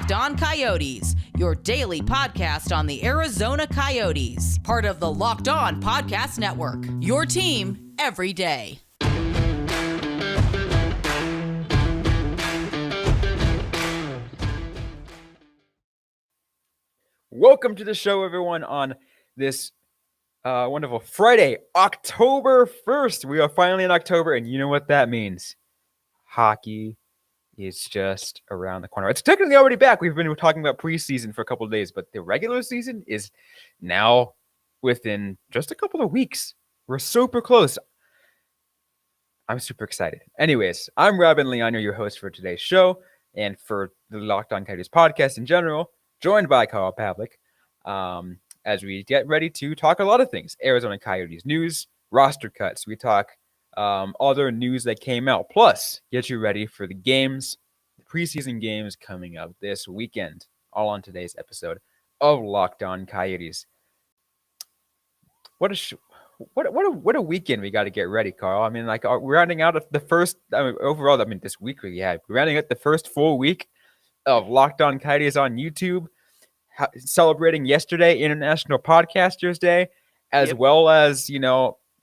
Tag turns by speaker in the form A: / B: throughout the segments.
A: Locked On Coyotes, your daily podcast on the Arizona Coyotes, part of the Locked On Podcast Network, your team every day.
B: Welcome to the show, everyone, on this wonderful Friday, October 1st. We are finally in October, and you know what that means. Hockey is just around the corner. It's technically already back. We've been talking about preseason for a couple of days, but the regular season is now within just a couple of weeks. We're super close. I'm super excited. Anyways, I'm Robyn Leaño, your host for today's show, and for the Locked On Coyotes podcast in general, joined by Pavlock, as we get ready to talk a lot of things. Arizona Coyotes news, roster cuts. We talk other news that came out. Plus, get you ready for the games, the preseason games coming up this weekend. All on today's episode of Locked On Coyotes. What a weekend we got to get ready, Carl. I mean, like, we're rounding out the first. This week we're rounding out the first full week of Locked On Coyotes on YouTube, celebrating yesterday International Podcasters Day, as well as,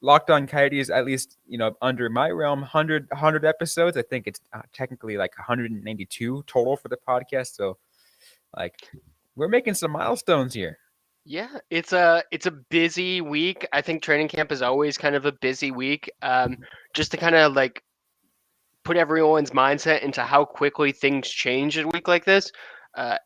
B: Locked On Coyotes, at least, under my realm, 100 episodes. I think it's technically like 192 total for the podcast. So, like, we're making some milestones here.
C: Yeah, it's a busy week. I think training camp is always kind of a busy week. Just to kind of like put everyone's mindset into how quickly things change in a week like this.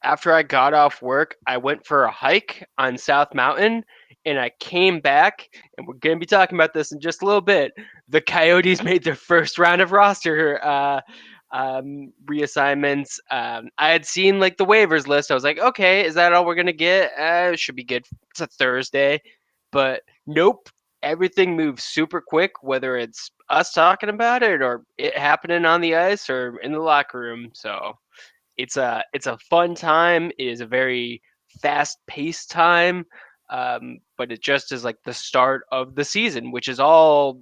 C: After I got off work, I went for a hike on South Mountain, and I came back, and we're going to be talking about this in just a little bit. The Coyotes made their first round of roster reassignments. I had seen like the waivers list. I was like, okay, is that all we're going to get? It should be good. It's a Thursday, but nope. Everything moves super quick, whether it's us talking about it or it happening on the ice or in the locker room. So it's a fun time. It is a very fast-paced time, but it just is like the start of the season, which is all,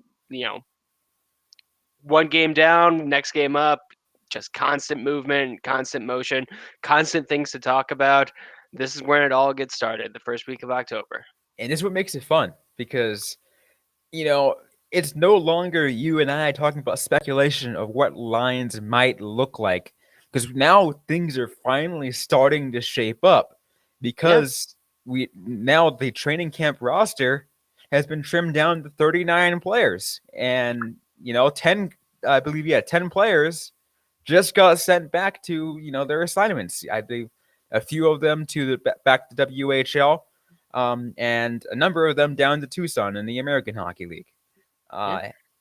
C: one game down, next game up, just constant movement, constant motion, constant things to talk about. This is when it all gets started, the first week of October.
B: And this is what makes it fun, because, it's no longer you and I talking about speculation of what lines might look like, because now things are finally starting to shape up, because now the training camp roster has been trimmed down to 39 players, and 10 players just got sent back to their assignments. I believe a few of them back to WHL, and a number of them down to Tucson in the American Hockey League.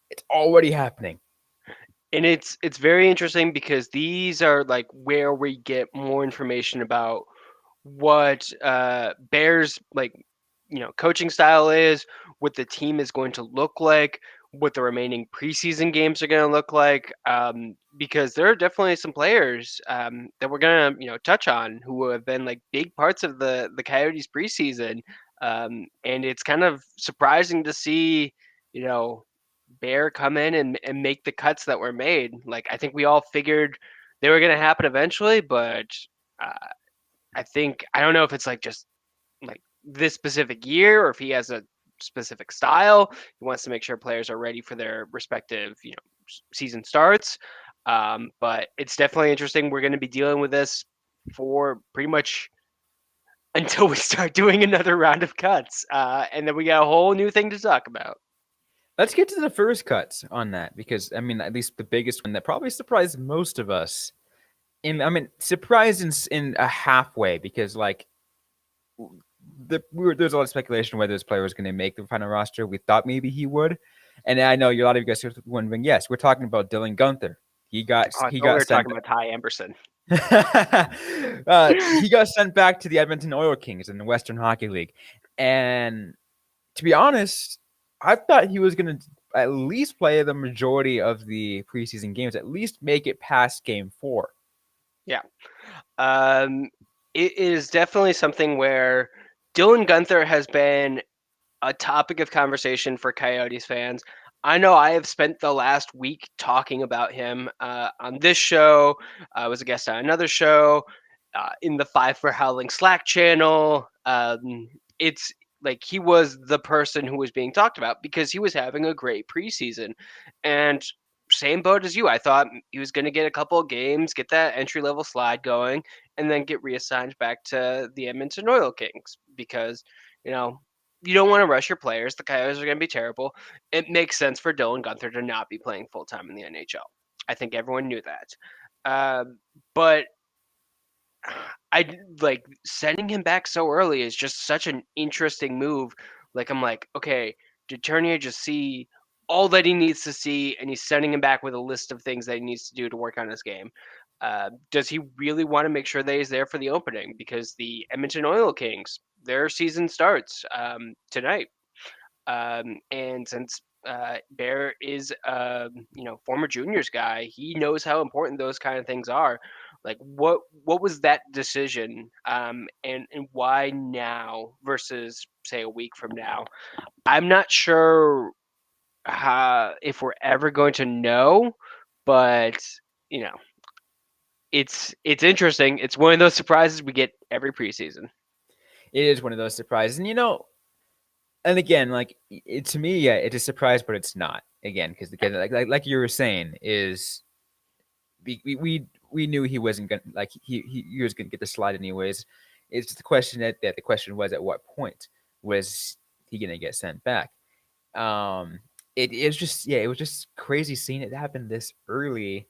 B: It's already happening.
C: And it's very interesting, because these are like where we get more information about what Bears coaching style is, what the team is going to look like, what the remaining preseason games are going to look like, because there are definitely some players that we're going to touch on who have been like big parts of the Coyotes preseason, and it's kind of surprising to see Bear come in and make the cuts that were made. Like, I think we all figured they were going to happen eventually, but I don't know if it's like just like this specific year, or if he has a specific style. He wants to make sure players are ready for their respective season starts. But it's definitely interesting. We're going to be dealing with this for pretty much until we start doing another round of cuts, and then we got a whole new thing to talk about.
B: Let's get to the first cuts on that, because, I mean, at least the biggest one that probably surprised most of us. Surprised in a halfway, because, like, there's a lot of speculation whether this player was going to make the final roster. We thought maybe he would. And I know a lot of you guys are wondering, yes, we're talking about Gunther. He got
C: talking about Ty Emberson.
B: He got sent back to the Edmonton Oil Kings in the Western Hockey League. And to be honest, I thought he was going to at least play the majority of the preseason games, at least make it past game 4.
C: Yeah. It is definitely something where Dylan Gunther has been a topic of conversation for Coyotes fans. I know I have spent the last week talking about him on this show. I was a guest on another show. in the Five for Howling Slack channel. It's like he was the person who was being talked about because he was having a great preseason. And same boat as you. I thought he was going to get a couple of games, get that entry level slide going, and then get reassigned back to the Edmonton Oil Kings because, you know, you don't want to rush your players. The Coyotes are going to be terrible. It makes sense for Dylan Gunther to not be playing full time in the NHL. I think everyone knew that. But I like sending him back so early is just such an interesting move. Like I'm like, okay, did Turnier just see all that he needs to see, and he's sending him back with a list of things that he needs to do to work on his game? Does he really want to make sure that he's there for the opening? Because the Edmonton Oil Kings, their season starts tonight, and since Bear is former juniors guy, he knows how important those kind of things are. Like what was that decision, and why now versus say a week from now? I'm not sure if we're ever going to know, but you know, it's interesting. It's one of those surprises we get every preseason.
B: It is one of those surprises, and and again, like to me, yeah, it's a surprise, but it's not. Again, because like you were saying, is we knew he wasn't gonna he was gonna get the slide anyways. It's the question that the question was, at what point was he gonna get sent back? It was just crazy seeing it happen this early.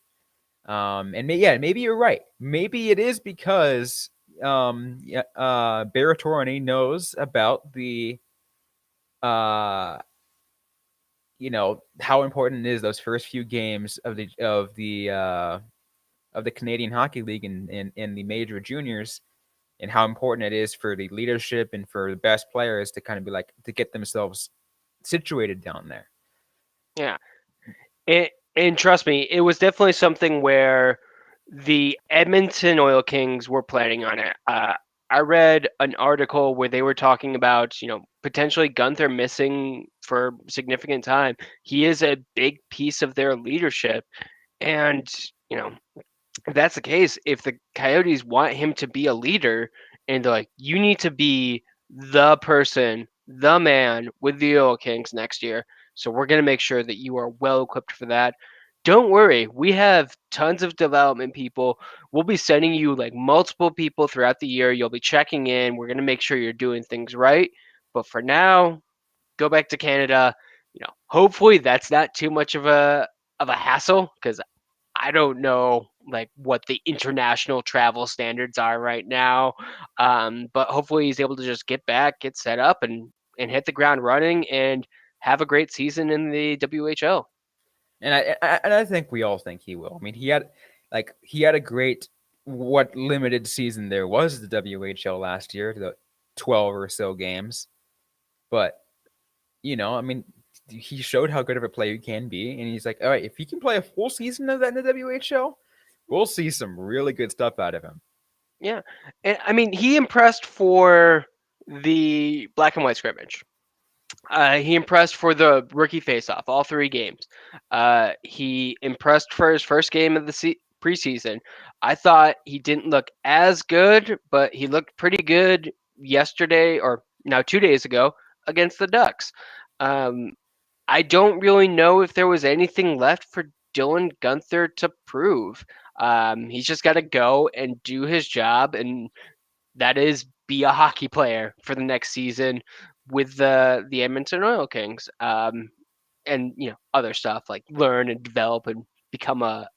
B: And maybe you're right. Maybe it is because Baratoroni knows about the how important it is those first few games of the Canadian Hockey League and the major juniors, and how important it is for the leadership and for the best players to kind of be like to get themselves situated down there.
C: Yeah. And trust me, it was definitely something where the Edmonton Oil Kings were planning on it. I read an article where they were talking about, potentially Gunther missing for significant time. He is a big piece of their leadership. And, if that's the case, if the Coyotes want him to be a leader and they're like, you need to be the person, the man with the Oil Kings next year. So we're going to make sure that you are well equipped for that. Don't worry, we have tons of development people. We'll be sending you like multiple people throughout the year. You'll be checking in. We're going to make sure you're doing things right. But for now, go back to Canada. Hopefully that's not too much of a hassle, because I don't know like what the international travel standards are right now. But hopefully he's able to just get back, get set up, and hit the ground running and have a great season in the WHL.
B: And I think we all think he will. I mean, he had a great what limited season there was the WHL last year, the 12 or so games. But I mean, he showed how good of a player he can be, and he's like, all right, if he can play a full season of that in the WHL, we'll see some really good stuff out of him.
C: Yeah, and I mean, he impressed for the black and white scrimmage. He impressed for the rookie faceoff, all 3 games. He impressed for his first game of the preseason. I thought he didn't look as good, but he looked pretty good yesterday, or now 2 days ago, against the Ducks. I don't really know if there was anything left for Dylan Gunther to prove. He's just got to go and do his job, and that is be a hockey player for the next season with the Edmonton Oil Kings, and other stuff like learn and develop and become a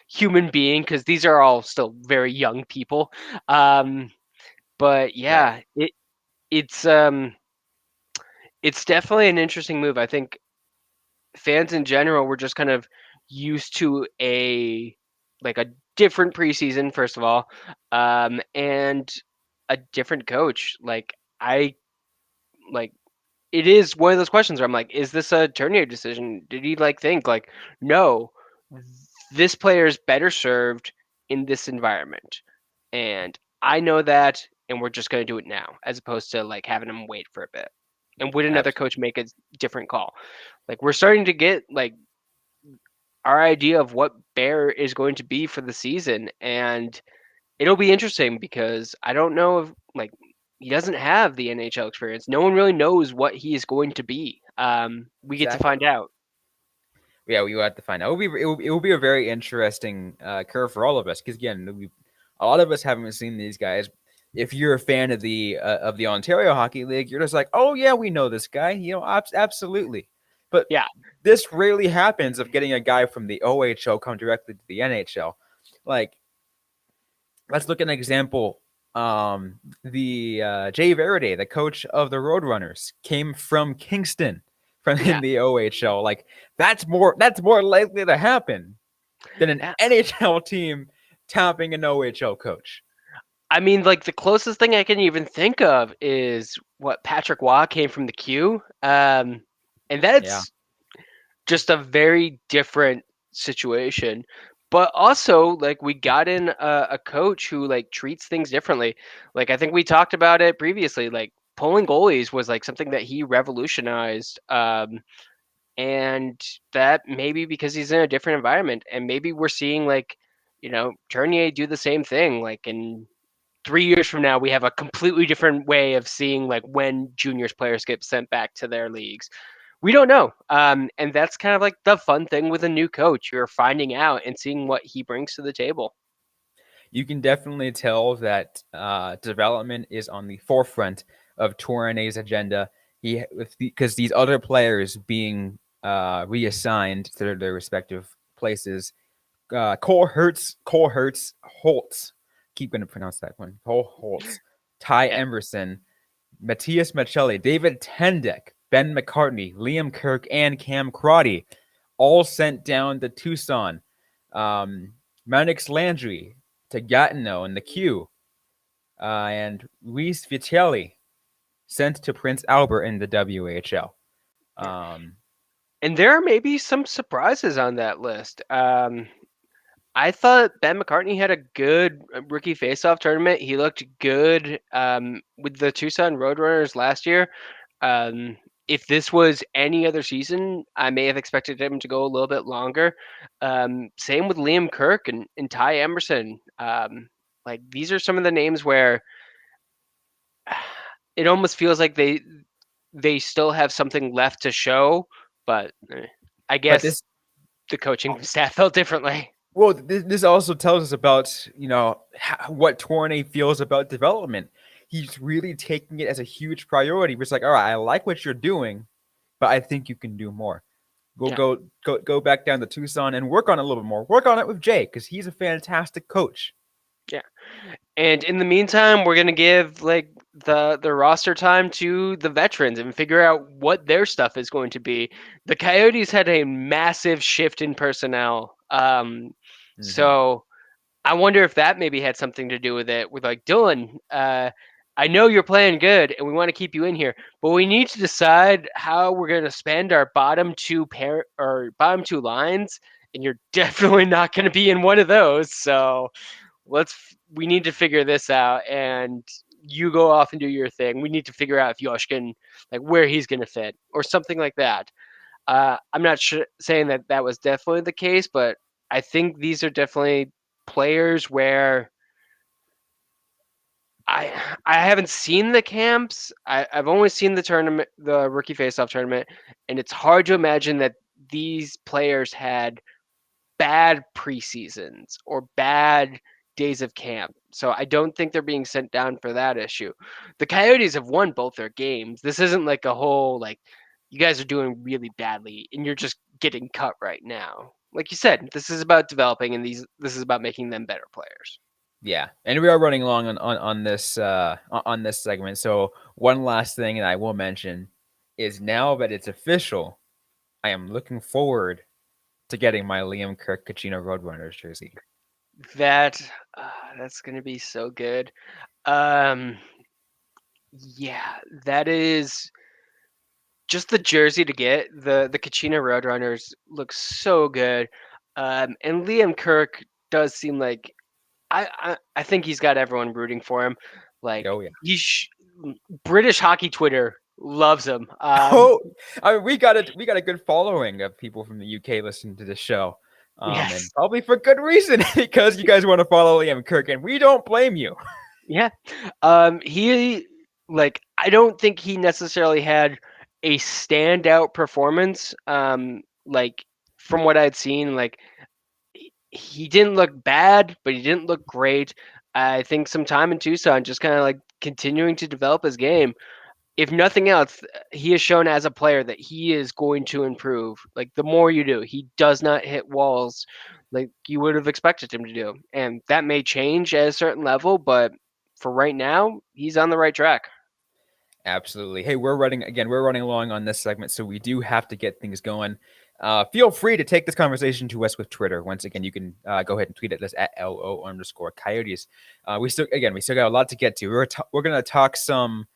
C: human being, because these are all still very young people. But yeah, it's definitely an interesting move. I think fans in general were just kind of used to a different preseason, first of all, and a different coach. It is one of those questions where I'm like, is this a Turnier decision? Did he think no, this player is better served in this environment, and I know that, and we're just going to do it now, as opposed to having him wait for a bit. And would another coach make a different call? We're starting to get our idea of what Bear is going to be for the season, and it'll be interesting because I don't know if like he doesn't have the NHL experience. No one really knows what he is going to be. We get to
B: Exactly.
C: find out.
B: Yeah, we will have to find out. It will be a very interesting curve for all of us because again, a lot of us haven't seen these guys. If you're a fan of the Ontario Hockey League, you're just like, oh yeah, we know this guy. Absolutely. But
C: Yeah,
B: this rarely happens of getting a guy from the OHL come directly to the NHL. Like, let's look at an example. The Jay Veride, the coach of the Roadrunners, came from Kingston, from
C: yeah,
B: in the OHL. Like that's more likely to happen than an
C: yeah.
B: NHL team tapping an OHL coach.
C: I mean, like the closest thing I can even think of is what Patrick Waugh came from the Q, and
B: Yeah,
C: that's just a very different situation. But also, like we got in a coach who like treats things differently. Like I think we talked about it previously. Like pulling goalies was like something that he revolutionized. And that maybe because he's in a different environment, and maybe we're seeing like, Tournier do the same thing. Like in 3 years from now, we have a completely different way of seeing like when juniors players get sent back to their leagues. We don't know. And that's kind of like the fun thing with a new coach. You're finding out and seeing what he brings to the table.
B: you can definitely tell that development is on the forefront of Tournay's agenda. Because these other players being reassigned to their respective places. Cole Hertz, Holtz. Keep going to pronounce that one. Cole Holtz, Ty
C: Yeah.
B: Emerson, Matthias Machelli, David Tendek, Ben McCartney, Liam Kirk, and Cam Crotty, all sent down to Tucson. Manix Landry to Gatineau in the Q, and Reese Vitelli sent to Prince Albert in the WHL.
C: And there are maybe some surprises on that list. I thought Ben McCartney had a good rookie faceoff tournament. He looked good with the Tucson Roadrunners last year. If this was any other season, I may have expected him to go a little bit longer. Same with Liam Kirk and Ty Emerson. Like these are some of the names where it almost feels like they still have something left to show, but I
B: But
C: guess
B: this,
C: the coaching staff felt differently.
B: well, this also tells us about what Tournay feels about development. He's really taking it as a huge priority. It's like, all right, I like what you're doing, but I think you can do more. We'll
C: Yeah.
B: go back down to Tucson and work on it a little bit more. Work on it with Jay because he's a fantastic coach.
C: Yeah. And in the meantime, we're gonna give like the roster time to the veterans and figure out what their stuff is going to be. The Coyotes had a massive shift in personnel. So I wonder if that maybe had something to do with it. With like Dylan, I know you're playing good and we want to keep you in here, but we need to decide how we're gonna spend our bottom two lines, and you're definitely not gonna be in one of those. So we need to figure this out, and you go off and do your thing. We need to figure out if Yoshkin, like where he's going to fit or something like that. I'm not saying that was definitely the case, but I think these are definitely players where I haven't seen the camps. I've only seen the tournament, the rookie faceoff tournament, and it's hard to imagine that these players had bad preseasons or bad days of camp. So I don't think they're being sent down for that issue. The Coyotes have won both their games. This isn't like a whole like you guys are doing really badly and you're just getting cut right now. Like you said, this is about developing and this is about making them better players.
B: Yeah, and we are running long on this segment. So one last thing that I will mention is now that it's official, I am looking forward to getting my Liam Kirk Kachina Roadrunners jersey.
C: That's going to be so good. Yeah, that is just the jersey to get. The Kachina Roadrunners look so good. And Liam Kirk does seem like I think he's got everyone rooting for him. Like
B: Oh yeah.
C: British hockey Twitter loves him.
B: I mean, we got a good following of people from the UK listening to this show. And
C: Yes.
B: probably for good reason, because you guys want to follow Liam Kirk, and we don't blame you.
C: Yeah. He I don't think he necessarily had a standout performance. Like from what I'd seen, he didn't look bad, but he didn't look great. I think some time in Tucson, just kind of like continuing to develop his game. If nothing else, he has shown as a player that he is going to improve. Like the more you do, he does not hit walls like you would have expected him to do. And that may change at a certain level, but for right now, he's on the right track.
B: Absolutely. Hey, we're running along on this segment, so we do have to get things going. Feel free to take this conversation to us with Twitter. Once again, you can go ahead and tweet at us at LO_Coyotes. We still got a lot to get to. We're going to talk some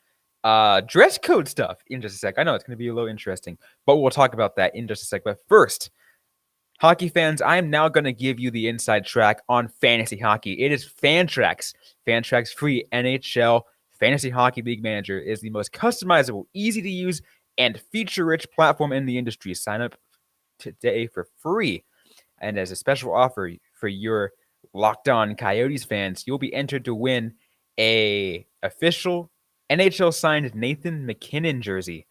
B: dress code stuff in just a sec. I know it's going to be a little interesting, but we'll talk about that in just a sec. But first, hockey fans, I am now going to give you the inside track on fantasy hockey. It is Fantrax. Fantrax free NHL Fantasy Hockey League Manager is the most customizable, easy to use, and feature-rich platform in the industry. Sign up today for free. And as a special offer for your Locked On Coyotes fans, you'll be entered to win a official NHL signed Nathan MacKinnon jersey.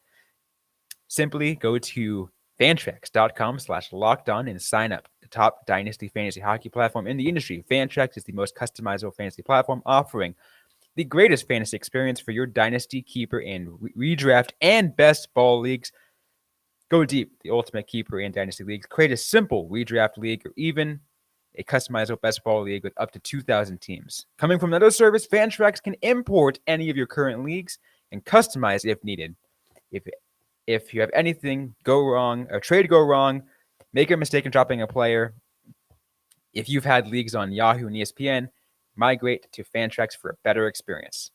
B: Simply go to Fantrax.com/lockedon and sign up. The top dynasty fantasy hockey platform in the industry. Fantrax is the most customizable fantasy platform, offering the greatest fantasy experience for your dynasty, keeper, and redraft and best ball leagues. Go deep, the ultimate keeper and dynasty leagues. Create a simple redraft league or even a customizable best ball league with up to 2,000 teams. Coming from another service, Fantrax can import any of your current leagues and customize if needed. If you have anything go wrong, a trade go wrong, make a mistake in dropping a player, if you've had leagues on Yahoo and ESPN, migrate to Fantrax for a better experience.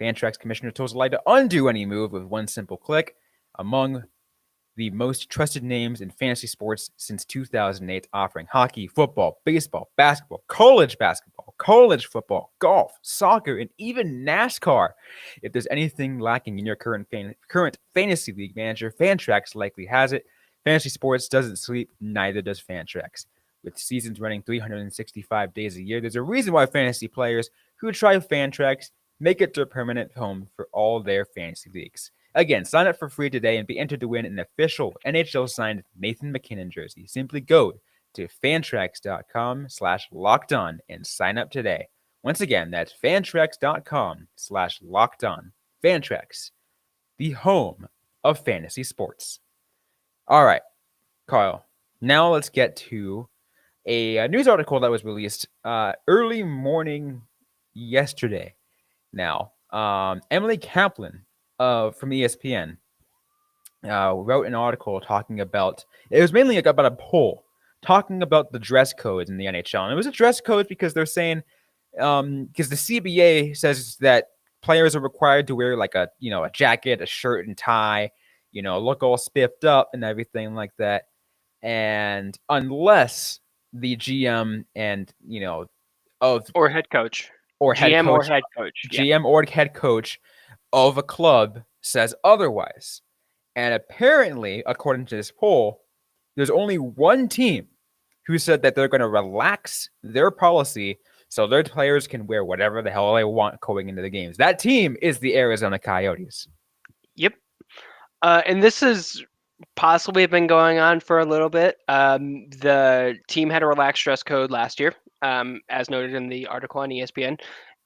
B: Fantrax Commissioner tools allow you to undo any move with one simple click. Among the most trusted names in fantasy sports since 2008, offering hockey, football, baseball, basketball, college football, golf, soccer, and even NASCAR. If there's anything lacking in your current fantasy league manager, Fantrax likely has it. Fantasy sports doesn't sleep, neither does Fantrax. With seasons running 365 days a year, there's a reason why fantasy players who try Fantrax make it their permanent home for all their fantasy leagues. Again, sign up for free today and be entered to win an official NHL-signed Nathan MacKinnon jersey. Simply go to Fantrax.com/lockedon and sign up today. Once again, that's Fantrax.com/lockedon. Fantrax, the home of fantasy sports. All right, Kyle, now let's get to a news article that was released early morning yesterday. Now, Emily Kaplan from ESPN wrote an article talking about, it was mainly about a poll talking about the dress codes in the NHL. And it was a dress code because they're saying, because the CBA says that players are required to wear like a jacket, a shirt and tie, look all spiffed up and everything like that. And unless the GM and,
C: Or head coach.
B: or head
C: GM
B: coach,
C: or head coach. Yeah.
B: GM or head coach of a club says otherwise. And apparently, according to this poll, there's only one team who said that they're going to relax their policy so their players can wear whatever the hell they want going into the games. That team is the Arizona Coyotes.
C: Yep. And this has possibly been going on for a little bit. The team had a relaxed dress code last year, as noted in the article on ESPN,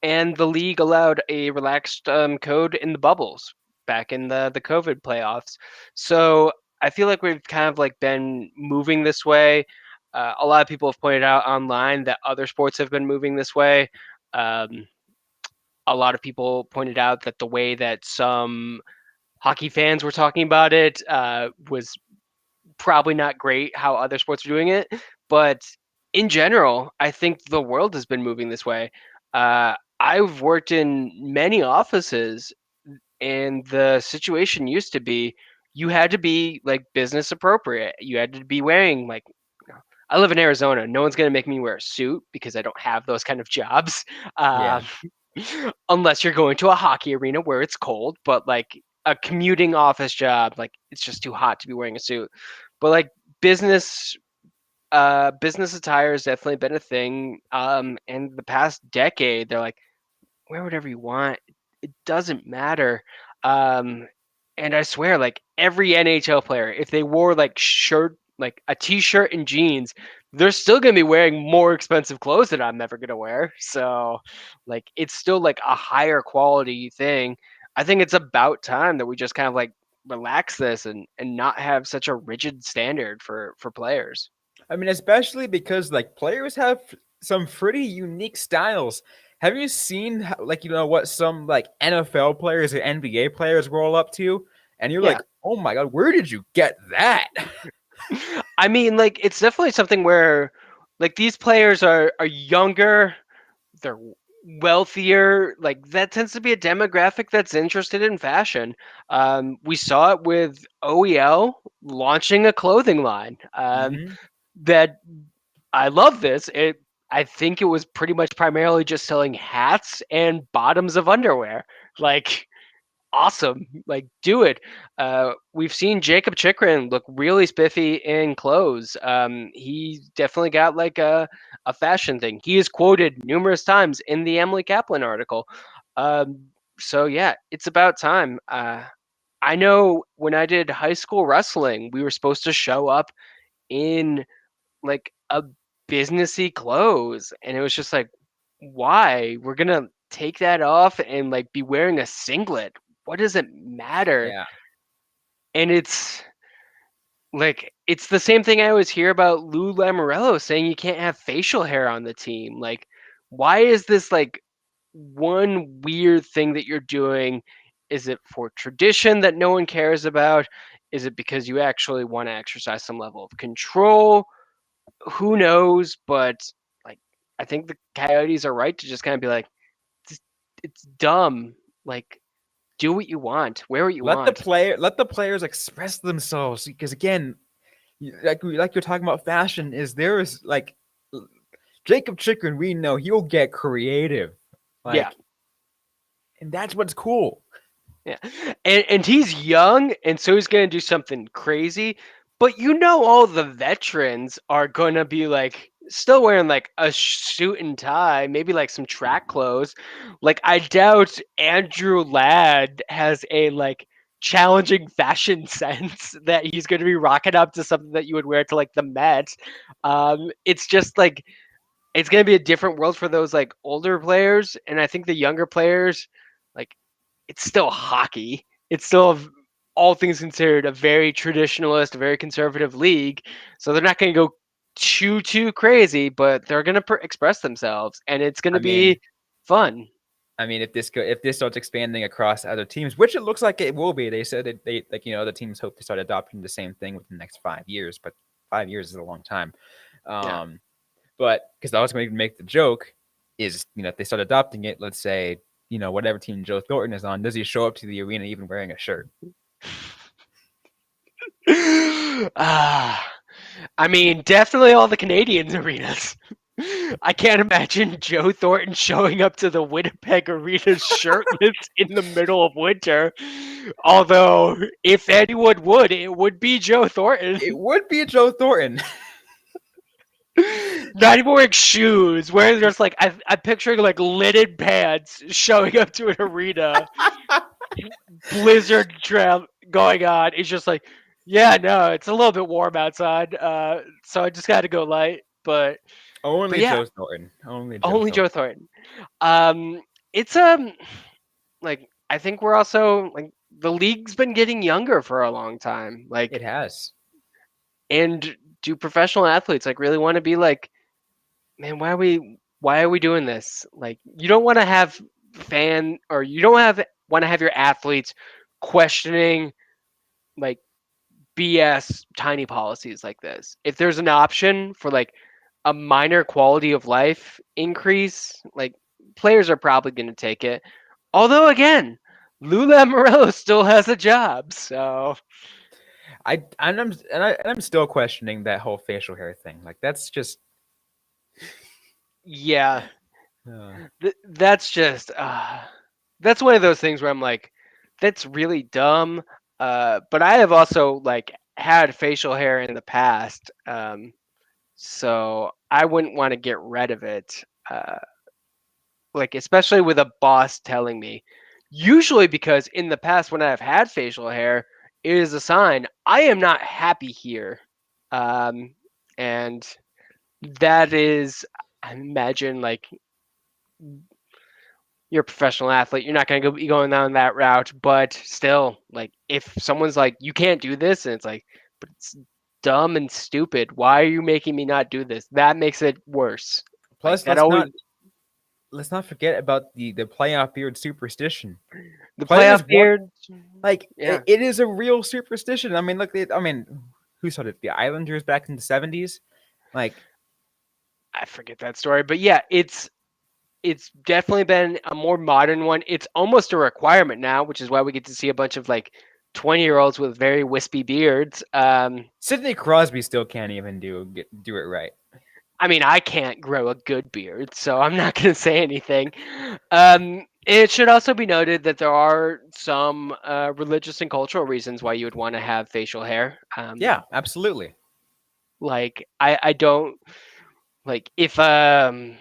C: and the league allowed a relaxed code in the bubbles back in the COVID playoffs. So I feel like we've kind of like been moving this way. A lot of people have pointed out online that other sports have been moving this way. A lot of people pointed out that the way that some hockey fans were talking about it was probably not great how other sports are doing it. But in general, I think the world has been moving this way. I've worked in many offices, and the situation used to be you had to be like business appropriate. You had to be wearing like, I live in Arizona. No one's going to make me wear a suit because I don't have those kind of jobs.
B: Yeah.
C: Unless you're going to a hockey arena where it's cold, but like a commuting office job, like it's just too hot to be wearing a suit. But like business business attire has definitely been a thing. And the past decade, they're like, wear whatever you want. It doesn't matter. Um, and I swear, like every NHL player, if they wore like a t-shirt and jeans, they're still gonna be wearing more expensive clothes that I'm never gonna wear. So, like, it's still like a higher quality thing. I think it's about time that we just kind of like relax this and not have such a rigid standard for players.
B: I mean, especially because like players have some pretty unique styles. Have you seen like what some like NFL players or NBA players roll up to, and you're
C: Yeah.
B: like, oh my god, where did you get that?
C: I mean, like it's definitely something where like these players are younger, they're wealthier. Like that tends to be a demographic that's interested in fashion. We saw it with OEL launching a clothing line.
B: Hmm.
C: That I love this. I think it was pretty much primarily just selling hats and bottoms of underwear. Like awesome. Like do it. We've seen Jacob Chikrin look really spiffy in clothes. He's definitely got like a fashion thing. He is quoted numerous times in the Emily Kaplan article. So yeah, it's about time. I know when I did high school wrestling, we were supposed to show up in like a businessy clothes, and it was just like, why? We're gonna take that off and like be wearing a singlet. What does it matter?
B: Yeah.
C: And it's the same thing I always hear about Lou Lamoriello saying you can't have facial hair on the team. Like, why is this like one weird thing that you're doing? Is it for tradition that no one cares about? Is it because you actually want to exercise some level of control? Who knows? But like, I think the Coyotes are right to just kind of be like, it's dumb. Like, do what you want, wear what you want.
B: Let the players express themselves, because again, like you're talking about fashion, there is like Jacob Chikrin, we know he'll get creative,
C: Yeah,
B: like, and that's what's cool.
C: yeah, and he's young, and so he's gonna do something crazy. But all the veterans are gonna be like still wearing like a suit and tie, maybe like some track clothes. Like I doubt Andrew Ladd has a like challenging fashion sense that he's gonna be rocking up to something that you would wear to like the Met. It's just like it's gonna be a different world for those like older players, and I think the younger players, like it's still hockey. It's still all things considered a very traditionalist, a very conservative league. So they're not going to go too crazy, but they're going to express themselves, and it's going
B: I
C: to be
B: mean,
C: fun.
B: if this starts expanding across other teams, which it looks like it will be, they said that they like other teams hope to start adopting the same thing within the next 5 years, but 5 years is a long time.
C: Yeah.
B: But because I was going to make the joke is if they start adopting it, let's say whatever team Joe Thornton is on, does he show up to the arena even wearing a shirt?
C: I mean, definitely all the Canadians arenas. I can't imagine Joe Thornton showing up to the Winnipeg Arena shirtless in the middle of winter. Although, if anyone would, it would be Joe Thornton.
B: It would be Joe Thornton.
C: Not even wearing shoes, wearing just like I'm picturing like linen pants showing up to an arena, blizzard trail going on. It's just like, yeah, no, it's a little bit warm outside, so I just got to go light. But
B: Only
C: yeah,
B: Joe Thornton.
C: only Joe Thornton. It's like I think we're also like the league's been getting younger for a long time. Like
B: It has.
C: and do professional athletes like really want to be like, man, why are we doing this? Like you don't want to have you don't want to have your athletes questioning like BS tiny policies like this. If there's an option for like a minor quality of life increase, like players are probably going to take it. Although again, Lou Lamoriello still has a job, so
B: I'm still questioning that whole facial hair thing. Like that's just
C: yeah, that's just that's one of those things where I'm like, that's really dumb. But I have also like had facial hair in the past, So I wouldn't want to get rid of it. Like, especially with a boss telling me. Usually because in the past when I've had facial hair, it is a sign I am not happy here. And that is, I imagine, like, you're a professional athlete, you're not going to be going down that route, but still, like, if someone's like, you can't do this, and it's like, but it's dumb and stupid, why are you making me not do this? That makes it worse. Like,
B: Plus,
C: that always,
B: let's not forget about the playoff beard superstition.
C: the
B: Players
C: playoff beard,
B: like
C: yeah.
B: it is a real superstition. I mean, look, who started the Islanders back in the 70s? Like,
C: I forget that story, but yeah, it's definitely been a more modern one. It's almost a requirement now, which is why we get to see a bunch of like 20-year-olds with very wispy beards.
B: Sidney Crosby still can't even do it right.
C: I mean, I can't grow a good beard, so I'm not going to say anything. It should also be noted that there are some religious and cultural reasons why you would want to have facial hair.
B: Yeah, absolutely.
C: Like, I don't, like, if I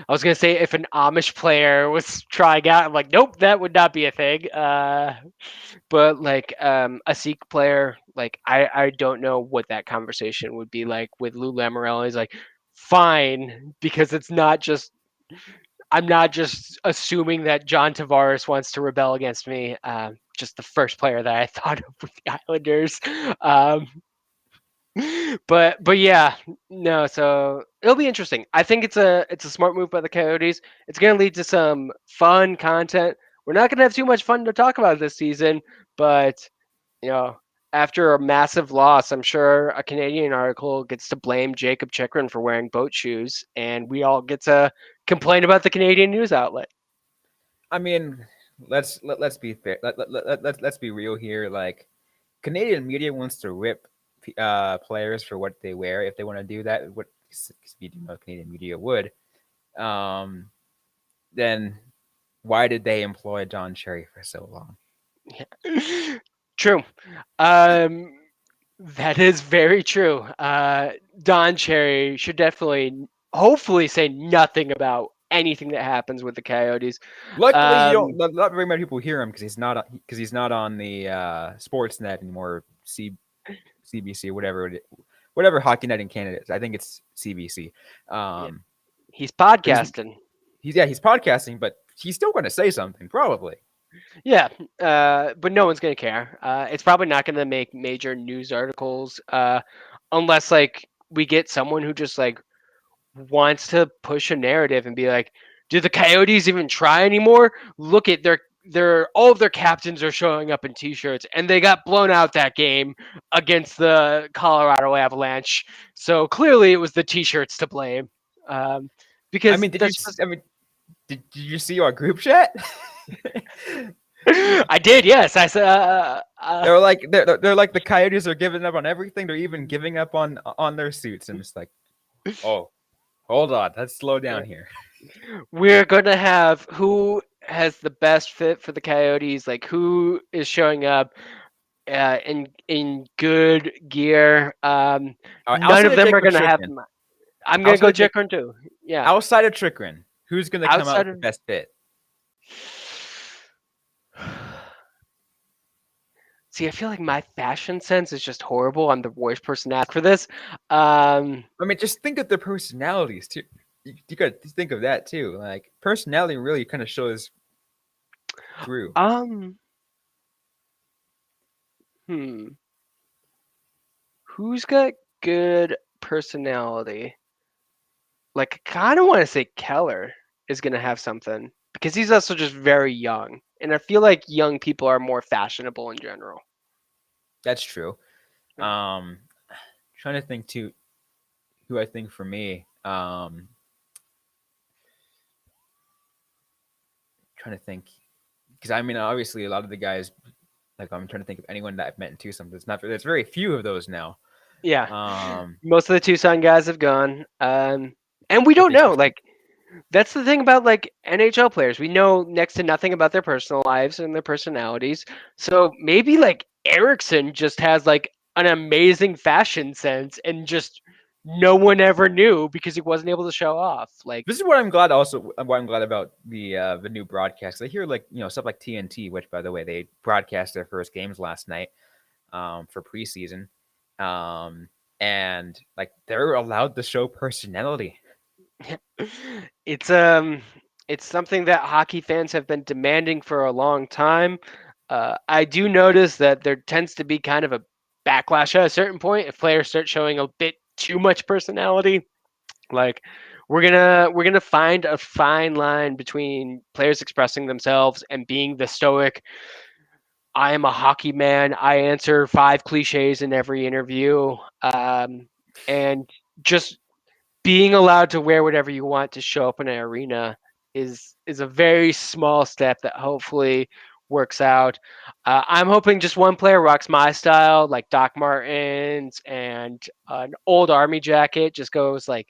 C: was gonna say if an Amish player was trying out, I'm like, nope, that would not be a thing. But like a Sikh player, like I don't know what that conversation would be like with Lou Lamoriello. He's like, fine, because it's not just I'm not just assuming that John Tavares wants to rebel against me. Just the first player that I thought of with the Islanders. But yeah, no, so it'll be interesting. I think it's a smart move by the Coyotes. It's going to lead to some fun content. We're not going to have too much fun to talk about this season, but you know, after a massive loss, I'm sure a Canadian article gets to blame Jacob Chikrin for wearing boat shoes, and we all get to complain about the Canadian news outlet.
B: I mean, let's be fair. Let's be real here. Like, Canadian media wants to rip players for what they wear. If they want to do that, what Canadian media would, then why did they employ Don Cherry for so long?
C: Yeah. True. That is very true. Don Cherry should definitely, hopefully, say nothing about anything that happens with the Coyotes.
B: Luckily, not very many people hear him because he's not on the Sportsnet anymore. CBC, whatever Hockey Night in Canada is. I think it's CBC.
C: He's podcasting.
B: He's podcasting, but he's still going to say something, probably.
C: Yeah, but no one's going to care. It's probably not going to make major news articles unless like we get someone who just like wants to push a narrative and be like, do the Coyotes even try anymore? Look at their all of their captains are showing up in t-shirts and they got blown out that game against the Colorado Avalanche. So clearly it was the t-shirts to blame. Because
B: I mean, did you see our group chat?
C: I did, yes. I said
B: they're like the Coyotes are giving up on everything. They're even giving up on their suits, and it's like, oh, hold on, let's slow down here.
C: We're gonna have who has the best fit for the Coyotes, like who is showing up in good gear. None of them are gonna have. I'm gonna go Chikrin too. Yeah.
B: Outside of Chikrin, who's gonna come out with the best fit?
C: See, I feel like my fashion sense is just horrible. I'm the worst person to ask for this.
B: I mean, just think of their personalities too. You got to think of that too. Like, personality really kind of shows through.
C: Who's got good personality? Like, I kind of want to say Keller is going to have something because he's also just very young. And I feel like young people are more fashionable in general.
B: That's true. Trying to think too, who I think for me. Trying to think, because I mean, obviously, a lot of the guys, like, I'm trying to think of anyone that I've met in Tucson. There's very few of those now.
C: Yeah. Most of the Tucson guys have gone. And we don't know. Like, that's the thing about like NHL players. We know next to nothing about their personal lives and their personalities. So maybe like Erickson just has like an amazing fashion sense, and just no one ever knew because he wasn't able to show off. Like,
B: this is what I'm glad. Also, what I'm glad about the new broadcast. I hear stuff like TNT, which by the way they broadcast their first games last night for preseason, and like they're allowed to show personality.
C: it's something that hockey fans have been demanding for a long time. I do notice that there tends to be kind of a backlash at a certain point if players start showing a bit too much personality. Like, we're gonna find a fine line between players expressing themselves and being the stoic, I am a hockey man, I answer 5 cliches in every interview, and just being allowed to wear whatever you want to show up in an arena is a very small step that hopefully works out. I'm hoping just one player rocks my style, like Doc Martens, and an old army jacket just goes like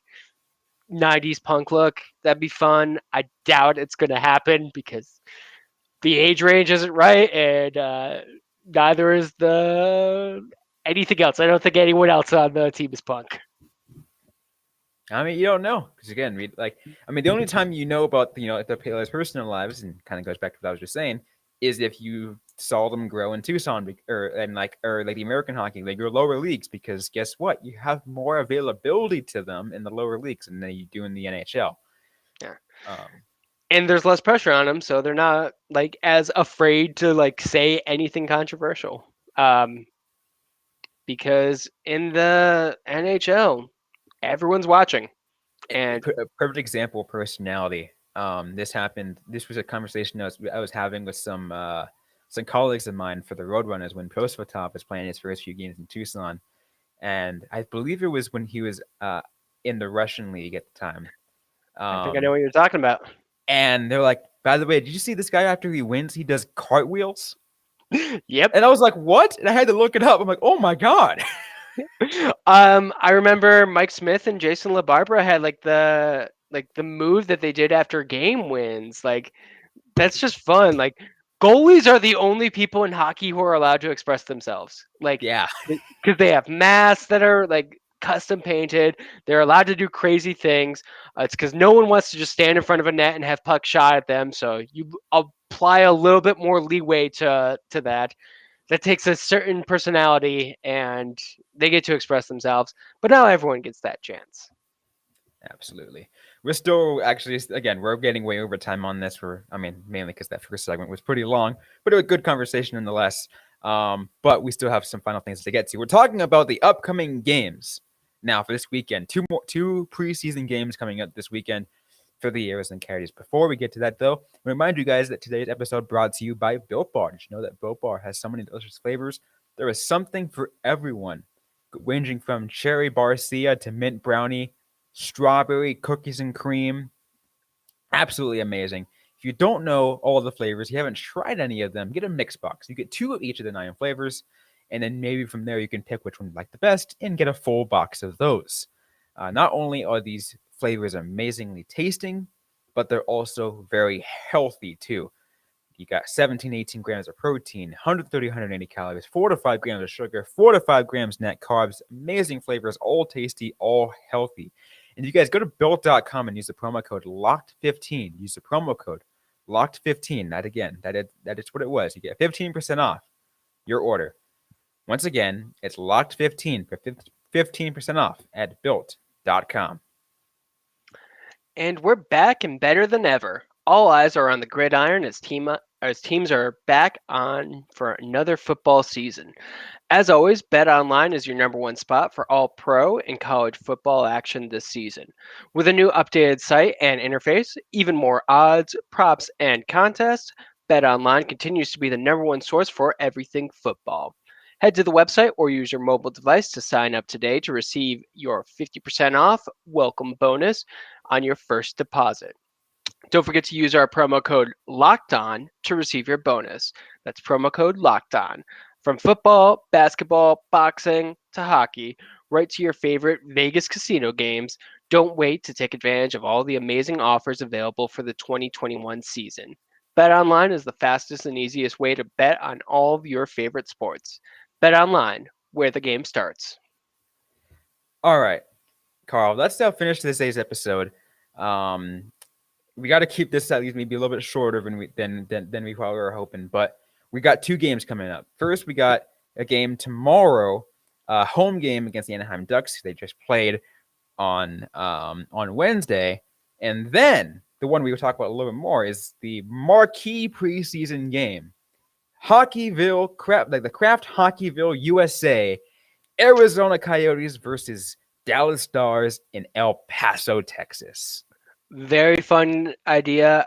C: 90s punk look. That'd be fun. I doubt it's going to happen because the age range isn't right, and neither is the anything else. I don't think anyone else on the team is punk.
B: I mean, you don't know because again, the only time you know about the players' personal lives, and kind of goes back to what I was just saying, is if you saw them grow in Tucson or the American Hockey League or lower leagues, because guess what? You have more availability to them in the lower leagues than you do in the NHL.
C: Yeah. And there's less pressure on them, so they're not like as afraid to like say anything controversial. Because in the NHL, everyone's watching. And
B: a perfect example of personality. This happened. This was a conversation I was having with some colleagues of mine for the Roadrunners when Prosvetov was playing his first few games in Tucson, and I believe it was when he was in the Russian league at the time.
C: I think I know what you're talking about.
B: And they're like, by the way, did you see this guy after he wins? He does cartwheels.
C: Yep.
B: And I was like, what? And I had to look it up. I'm like, oh my God.
C: I remember Mike Smith and Jason LaBarbera had like the move that they did after game wins. Like, that's just fun. Like, goalies are the only people in hockey who are allowed to express themselves. Like,
B: Yeah.
C: because they have masks that are like custom painted. They're allowed to do crazy things. It's because no one wants to just stand in front of a net and have puck shot at them. So you apply a little bit more leeway to that. That takes a certain personality and they get to express themselves. But now everyone gets that chance.
B: Absolutely. We're still actually, again, we're getting way over time on this. Mainly because that first segment was pretty long, but it was a good conversation nonetheless. But we still have some final things to get to. We're talking about the upcoming games now for this weekend. Two preseason games coming up this weekend for the Arizona Coyotes. Before we get to that, though, I remind you guys that today's episode brought to you by Built Bar. Did you know that Built Bar has so many delicious flavors? There is something for everyone, ranging from cherry barcia to mint brownie, strawberry, cookies and cream. Absolutely amazing. If you don't know all the flavors, you haven't tried any of them, get a mix box. You get 2 of each of the 9 flavors, and then maybe from there you can pick which one you like the best and get a full box of those. Not only are these flavors amazingly tasting, but they're also very healthy too. You got 17, 18 grams of protein, 130, 180 calories, 4 to 5 grams of sugar, 4 to 5 grams net carbs, amazing flavors, all tasty, all healthy. And you guys go to built.com and use the promo code LOCKED15. Use the promo code LOCKED15. That is what it was. You get 15% off your order. Once again, it's LOCKED15 for 15% off at built.com.
C: And we're back and better than ever. All eyes are on the gridiron as teams are back on for another football season. As always, BetOnline is your number one spot for all pro and college football action this season. With a new updated site and interface, even more odds, props, and contests, BetOnline continues to be the number one source for everything football. Head to the website or use your mobile device to sign up today to receive your 50% off welcome bonus on your first deposit. Don't forget to use our promo code LOCKEDON to receive your bonus. That's promo code LOCKEDON. From football, basketball, boxing, to hockey, right to your favorite Vegas casino games, don't wait to take advantage of all the amazing offers available for the 2021 season. BetOnline is the fastest and easiest way to bet on all of your favorite sports. BetOnline, where the game starts.
B: All right, Carl, let's now finish this day's episode. We got to keep this at least maybe a little bit shorter than we probably were hoping, but we got 2 games coming up. First, we got a game tomorrow, home game against the Anaheim Ducks. They just played on Wednesday, and then the one we will talk about a little bit more is the marquee preseason game, Hockeyville, the Kraft Hockeyville USA, Arizona Coyotes versus Dallas Stars in El Paso, Texas.
C: Very fun idea.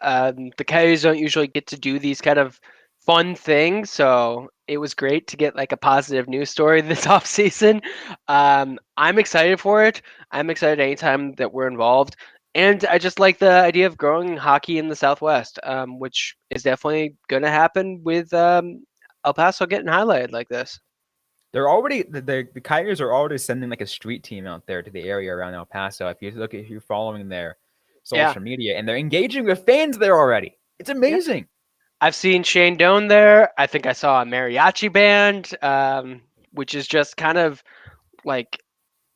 C: The Coyotes don't usually get to do these kind of fun things, so it was great to get like a positive news story this off season. I'm excited for it. I'm excited anytime that we're involved, and I just like the idea of growing hockey in the Southwest, which is definitely going to happen with El Paso getting highlighted like this.
B: They're already the Coyotes are already sending like a street team out there to the area around El Paso. If you're following their social media, and they're engaging with fans there already. It's amazing. Yeah.
C: I've seen Shane Doan there. I think I saw a mariachi band, which is just kind of like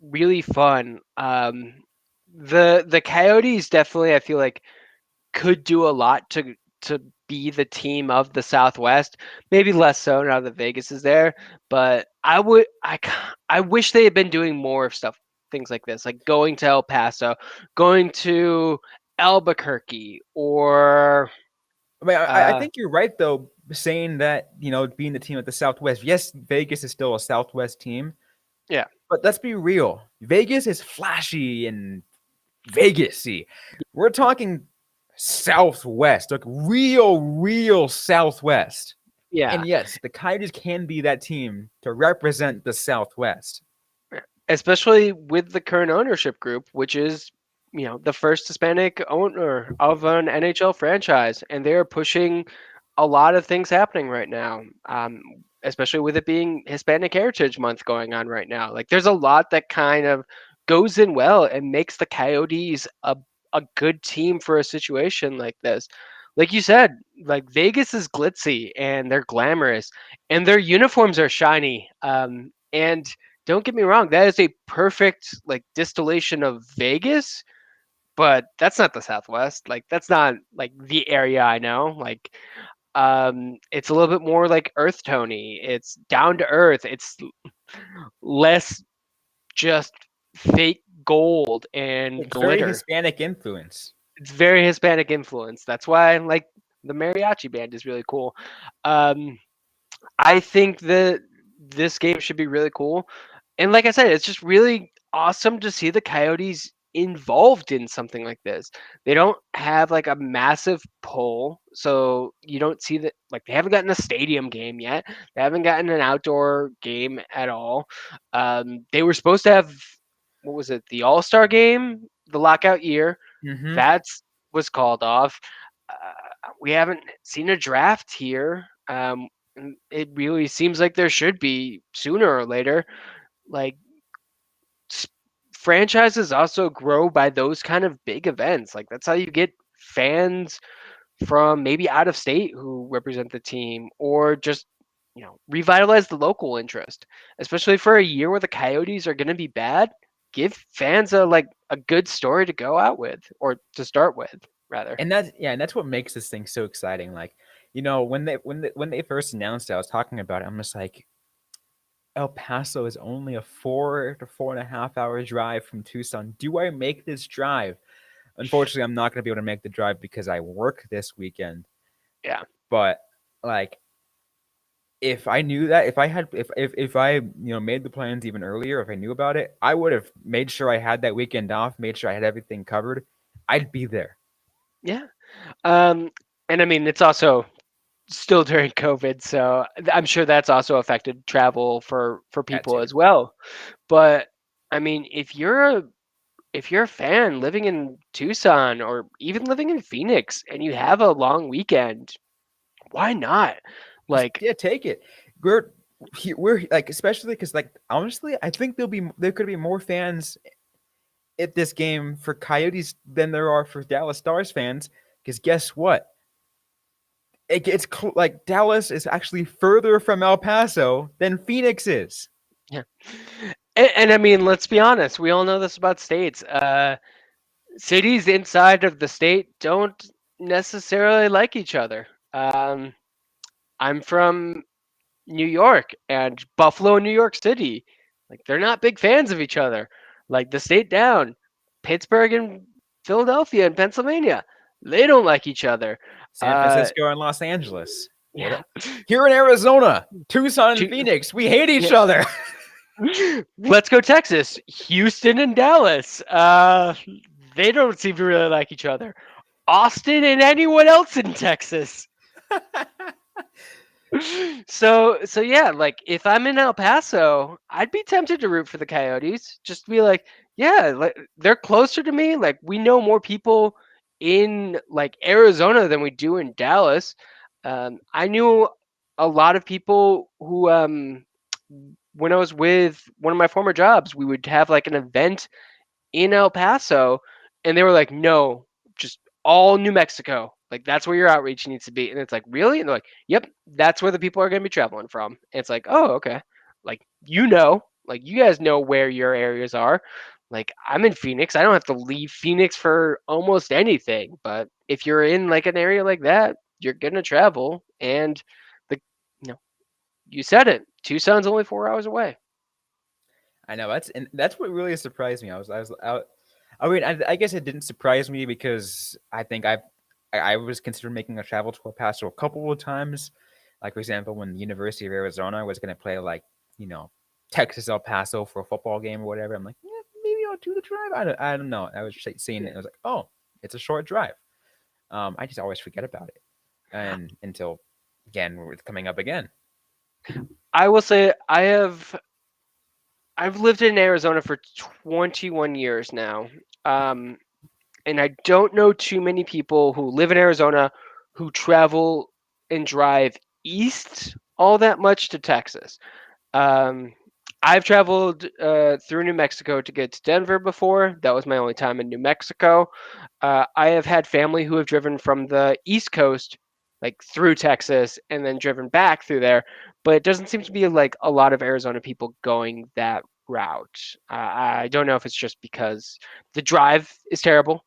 C: really fun. The Coyotes definitely, I feel like, could do a lot to be the team of the Southwest. Maybe less so now that Vegas is there, but I wish they had been doing more stuff, things like this, like going to El Paso, going to Albuquerque, or
B: I mean, I think you're right though, saying that, being the team at the Southwest. Yes, Vegas is still a Southwest team.
C: Yeah,
B: but let's be real. Vegas is flashy and Vegas-y. We're talking Southwest, like real Southwest.
C: Yeah.
B: And yes, the Coyotes can be that team to represent the Southwest.
C: Especially with the current ownership group, which is, the first Hispanic owner of an NHL franchise. And they're pushing a lot of things happening right now, especially with it being Hispanic Heritage Month going on right now. Like, there's a lot that kind of goes in well and makes the Coyotes a good team for a situation like this. Like you said, like Vegas is glitzy and they're glamorous and their uniforms are shiny. And don't get me wrong, that is a perfect like distillation of Vegas, but that's not the Southwest. Like, that's not like the area I know. Like, it's a little bit more like earth tony. It's down to earth. It's less just fake gold and glitter.
B: Very Hispanic influence.
C: It's very Hispanic influence. That's why like the mariachi band is really cool. I think that this game should be really cool. And like I said, it's just really awesome to see the Coyotes involved in something like this. They don't have like a massive pull, so you don't see that, like, they haven't gotten a stadium game yet. They haven't gotten an outdoor game at all. They were supposed to have, what was it, the All-Star game, the lockout year.
B: Mm-hmm.
C: That was called off. We haven't seen a draft here. It really seems like there should be sooner or later. Like, franchises also grow by those kind of big events. Like, that's how you get fans from maybe out of state who represent the team, or just revitalize the local interest, especially for a year where the Coyotes are going to be bad. Give fans a good story to go out with, or to start with rather.
B: And that's what makes this thing so exciting. Like, when they first announced it, I was talking about it, I'm just like, El Paso is only a 4 to 4.5 hour drive from Tucson. Do I make this drive? Unfortunately, I'm not going to be able to make the drive because I work this weekend.
C: Yeah.
B: But like, if I knew that, if I made the plans even earlier, if I knew about it, I would have made sure I had that weekend off, made sure I had everything covered. I'd be there.
C: Yeah. And I mean, it's also still during COVID, so I'm sure that's also affected travel for people as well. But I mean, if you're a fan living in Tucson or even living in Phoenix and you have a long weekend, why not? Like,
B: yeah, take it. We're like, especially because, like, honestly, I think there could be more fans at this game for Coyotes than there are for Dallas Stars fans. Because guess what? It's like Dallas is actually further from El Paso than Phoenix is.
C: Yeah. And I mean, let's be honest. We all know this about states. Cities inside of the state don't necessarily like each other. I'm from New York, and Buffalo and New York City, like they're not big fans of each other. Like the state down, Pittsburgh and Philadelphia and Pennsylvania, they don't like each other.
B: San Francisco and Los Angeles.
C: Yeah.
B: Here in Arizona, Tucson and
C: Tu-
B: Phoenix, we hate each
C: yeah.
B: other.
C: Let's go Texas, Houston and Dallas. They don't seem to really like each other. Austin and anyone else in Texas. So yeah, like if I'm in El Paso, I'd be tempted to root for the Coyotes. Just to be like, yeah, like, they're closer to me. Like we know more people in like Arizona than we do in Dallas. I knew a lot of people who when I was with one of my former jobs, we would have like an event in El Paso, and they were like, no, just all New Mexico. Like that's where your outreach needs to be. And it's like, really? And they're like, yep, that's where the people are going to be traveling from. And it's like, oh, okay. Like, like you guys know where your areas are. Like I'm in Phoenix. I don't have to leave Phoenix for almost anything. But if you're in like an area like that, you're going to travel. And the, you said it. Tucson's only 4 hours away.
B: I know that's what really surprised me. I was out. I mean, I guess it didn't surprise me because I think I was considering making a travel to El Paso a couple of times. Like for example, when the University of Arizona was going to play like Texas El Paso for a football game or whatever, I'm like, yeah, maybe I'll do the drive. I don't know. I was seeing it. I was like, oh, it's a short drive. I just always forget about it, and until again, it's coming up again.
C: I will say I've lived in Arizona for 21 years now. And I don't know too many people who live in Arizona who travel and drive east all that much to Texas. I've traveled through New Mexico to get to Denver before. That was my only time in New Mexico. I have had family who have driven from the East Coast, like through Texas, and then driven back through there. But it doesn't seem to be like a lot of Arizona people going that route. I don't know if it's just because the drive is terrible.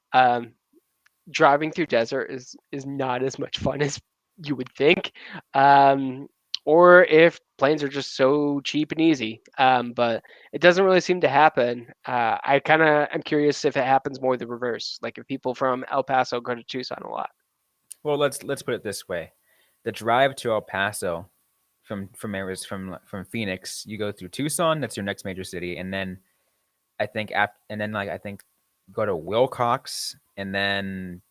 C: Driving through desert is not as much fun as you would think. Or if planes are just so cheap and easy. But it doesn't really seem to happen. I kind of am curious if it happens more the reverse, like if people from El Paso go to Tucson a lot.
B: Well, let's put it this way: the drive to El Paso from Phoenix, you go through Tucson. That's your next major city, and then I think I think go to Wilcox, and then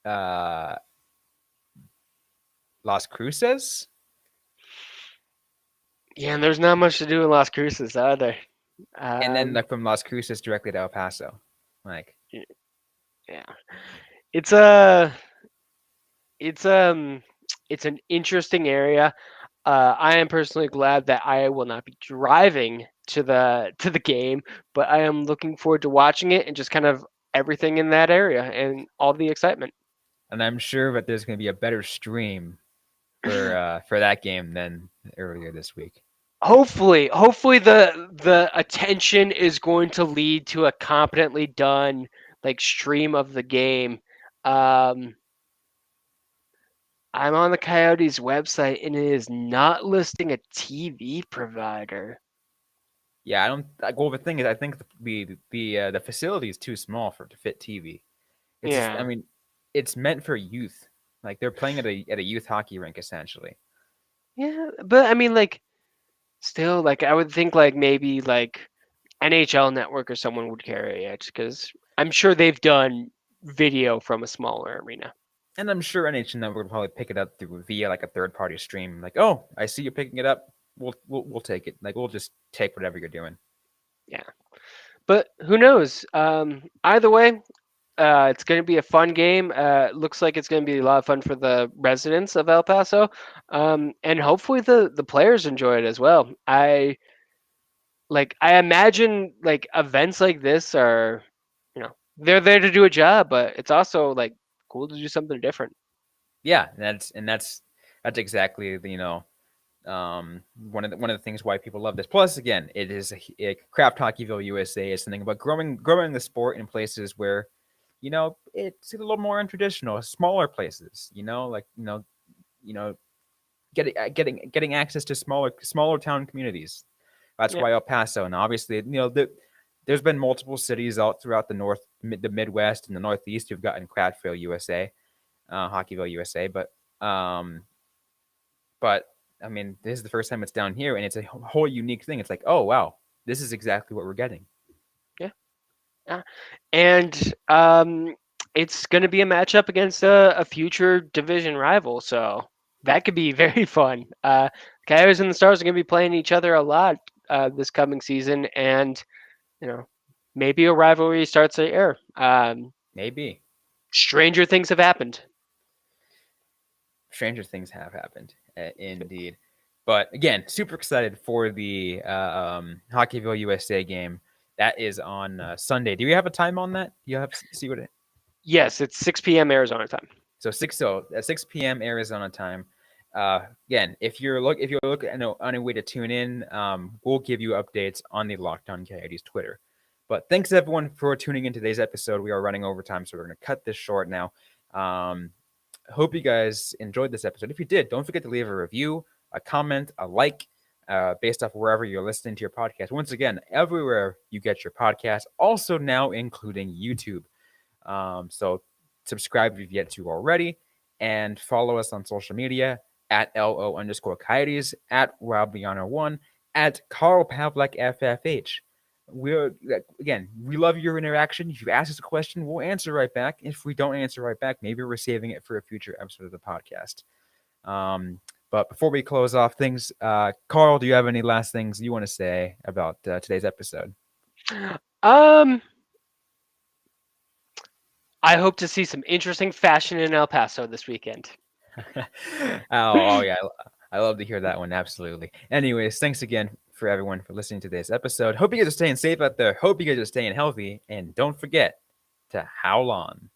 B: Las Cruces.
C: Yeah, and there's not much to do in Las Cruces either.
B: And then like from Las Cruces directly to El Paso. Like
C: yeah. It's a it's an interesting area. I am personally glad that I will not be driving to the game, but I am looking forward to watching it and just kind of everything in that area and all the excitement.
B: and I'm sure that there's going to be a better stream for that game than earlier this week.
C: Hopefully the attention is going to lead to a competently done like stream of the game. I'm on the Coyotes website and it is not listing a TV provider.
B: Yeah, I don't. Well, the thing is, I think the facility is too small to fit TV. It's
C: Yeah.
B: I mean, it's meant for youth. Like they're playing at a youth hockey rink essentially.
C: Yeah, but I mean, like, still, like, I would think, like, maybe, like, NHL Network or someone would carry it because I'm sure they've done video from a smaller arena.
B: And I'm sure NHL Network will probably pick it up via like a third party stream. Like, oh, I see you picking it up. We'll take it. Like, we'll just take whatever you're doing.
C: Yeah, but who knows? Either way, it's going to be a fun game. Looks like it's going to be a lot of fun for the residents of El Paso, and hopefully the players enjoy it as well. I imagine like events like this are, they're there to do a job, but it's also like cool to do something different.
B: Yeah, that's exactly one of the things why people love this. Plus, again, it is a Kraft Hockeyville USA is something about growing the sport in places where, it's a little more untraditional, smaller places. Getting access to smaller town communities. That's why El Paso, and obviously, there's been multiple cities out throughout the Midwest and the Northeast who've gotten Kraftville USA, Hockeyville USA, but I mean, this is the first time it's down here, and it's a whole unique thing. It's like, oh wow, this is exactly what we're getting.
C: Yeah, and it's going to be a matchup against a future division rival, so that could be very fun. Coyotes and the Stars are going to be playing each other a lot this coming season, and maybe a rivalry starts to air.
B: Maybe
C: stranger things have happened.
B: Stranger things have happened, indeed. But again, super excited for the Hockeyville USA game. That is on Sunday. Do you have a time on that? Do you have to see what it?
C: Yes, it's 6 p.m. Arizona time.
B: So 6 p.m. Arizona time. Again, if you're looking on a way to tune in, we'll give you updates on the Locked On Coyotes Twitter. But thanks everyone for tuning in today's episode. We are running overtime, so we're going to cut this short now. Hope you guys enjoyed this episode. If you did, don't forget to leave a review, a comment, a like, based off wherever you're listening to your podcast. Once again, everywhere you get your podcast, also now including YouTube. So subscribe if you've yet to already, and follow us on social media at LO_Coyotes, at Robyn1, at Carl Pavlock FFH. We love your interaction. If you ask us a question, we'll answer right back. If we don't answer right back, maybe we're saving it for a future episode of the podcast. But before we close off things, Carl, do you have any last things you want to say about today's episode?
C: I hope to see some interesting fashion in El Paso this weekend.
B: oh yeah, I love to hear that one. Absolutely. Anyways, thanks again for everyone for listening to today's episode. Hope you guys are staying safe out there. Hope you guys are staying healthy. And don't forget to howl on.